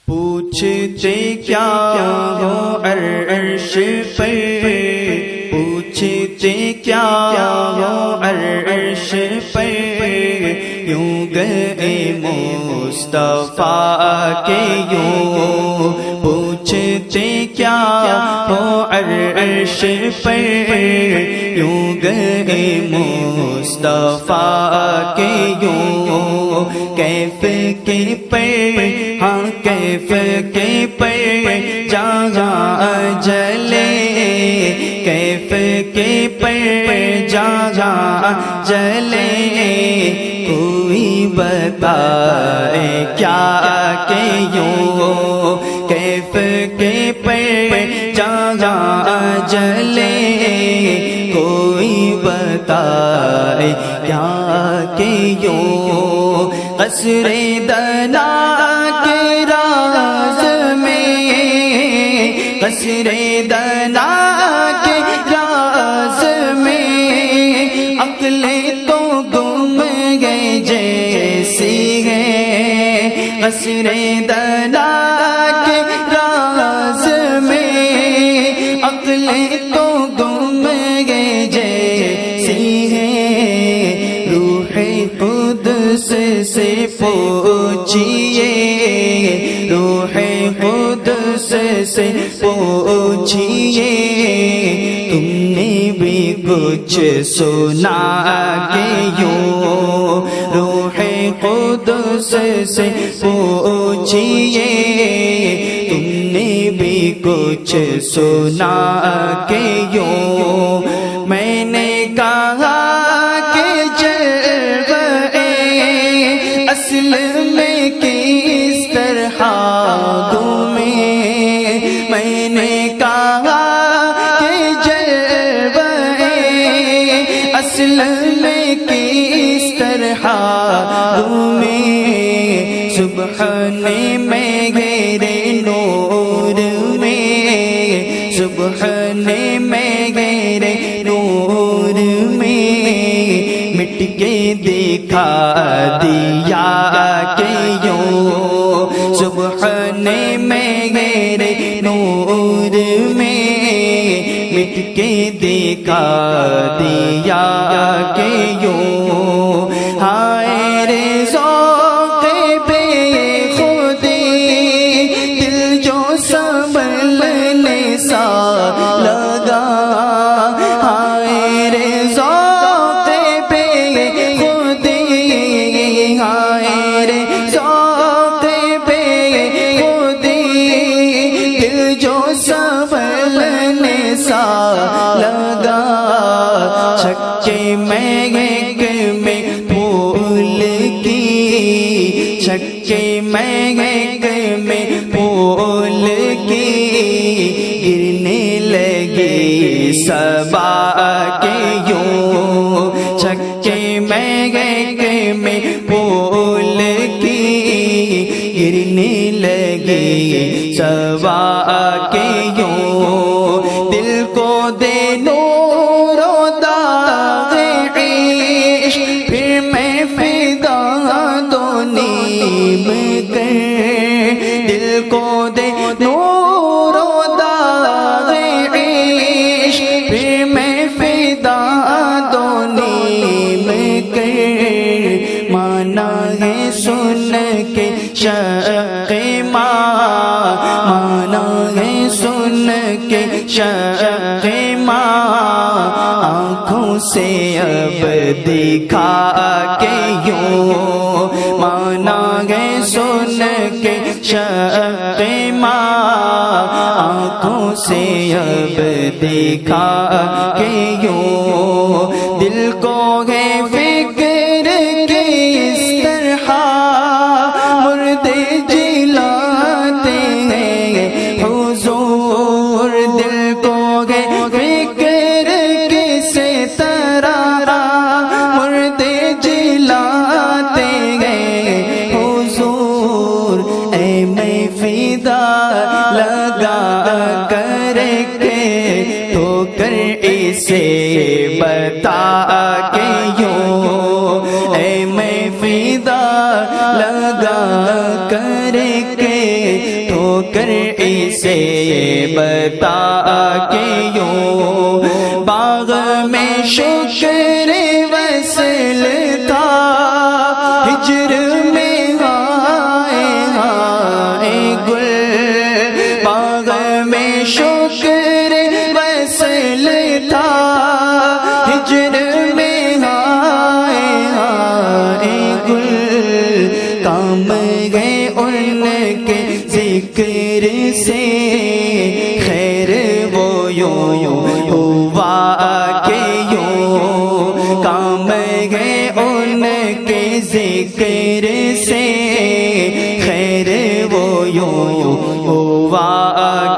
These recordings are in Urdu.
پوچھتے کیا ہو عرش پر، پوچھتے کیا ہو عرش پر، یوں گئے مصطفیٰ کے یوں پوچھتے کیا ہو عرش پر، یوں گئے مصطفیٰ کے یوں کیف کے پر، ہاں کیف کے پر جہاں جلے، کیف کے پر جہاں جلے، کوئی بتائے کیا کہ یوں کیف کے پر جہاں جلے، کوئی بتائے کیا کہ یوں قصر دنا کے راز میں، قصر دنا کے راز میں، عقلیں تو گم گئے جیسی ہے، قصر دنا کے راز میں، عقلیں تو گم گئے جیسی ہے، روح قدس سے پوچھئے، روح قدس سے پوچھئے، تم نے بھی کچھ سنا کہ یوں، روح قدس سے پوچھئے، تم نے بھی کچھ سنا کہ یوں، میں نے کہا کہ جلوے اصل میں کس طرح گھومے، میں نے کہا کہ جلوے اصل میں کس طرح گھومے، سبحان میں گہرے نور میں، سبحان میں گہرے نور میں، مٹ کے دکھا دیا کہ یوں، سبحان میں گہرے نور میں، مٹ کے دکھا دیا کہ یوں، ہائے رے ذوق بے خودی، دل جو سنبھلنے سا لگا، ہائے رے ذوق بے خودی، ہائے رے ذوق بے خودی، دل جو سنبھلنے سا لگا، چھکے مہک میں پھول کی، چھکے مہک میں پھول کی، گرنے لگی صبا کے یوں، چھکے مہک میں پھول کی، گرنے لگی صبا کے یوں، دل کو دے نور و داغ عشق، پھر میں فدا تو نیم کر، دل کو دے نور و داغ عشق، پھر میں فدا تو نیم کر، مانا ہے سن کے شق ماں، مانا ہے سن کے شق ماں، آنکھوں سے اب دکھا کہ یوں، مانا ہے سن کے شق ماں، آنکھوں سے اب دکھا کہ یوں، دل کو ہے فکر کس طرح مردے جلاتے ہیں حضور، دل کو ہے فکر کس طرح مردے جلاتے ہیں حضور، اے میں فدا لگا کر کے تو کر اسے بتا کہ یوں، اے میں فدا لگا کر کے ٹھوکر اسے بتا کے یوں باغ میں شکر وصل تھا ہجر میں ہائے ہائے گل باغ میں شکر وصل تھا ہجر میں ہائے ہائے گل کام گئے ان کے ذکر سے خیر وہ یوں ہوا کہ یوں کام گئے ان کے ذکر سے خیر وہ یوں ہوا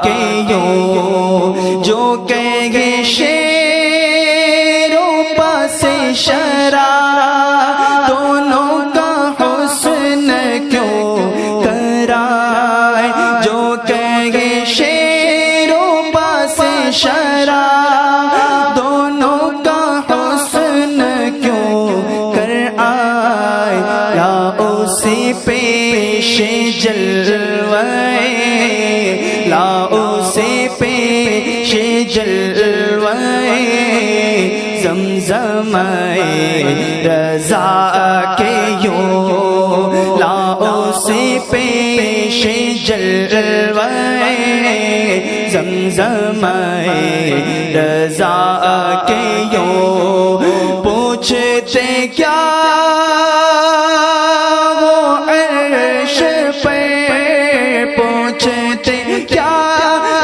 کہ یوں جو کہے شیر و پاس شرع دونوں کا حسن کیوں کرائے جو کہے شیر و پاس شرع دونوں کا حسن کیوں کر آئے یا اسے پیش جلوے لا اسے پیش جلوے زمزم رضا کے یوں لا اسے پیش جلوے زمزم رضا کے یوں پوچھتے کیا وہ عرش پہ پوچھتے کیا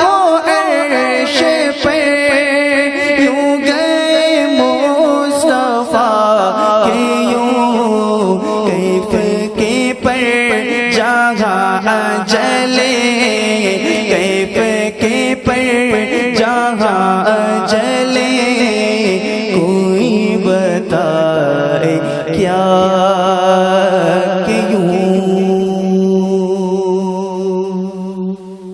وہ عرش پہ یوں گئے مصطفیٰ کہ یوں کیف کے پر جہاں جلے کیف کے پر جہاں جلے کوئی بتائے کیا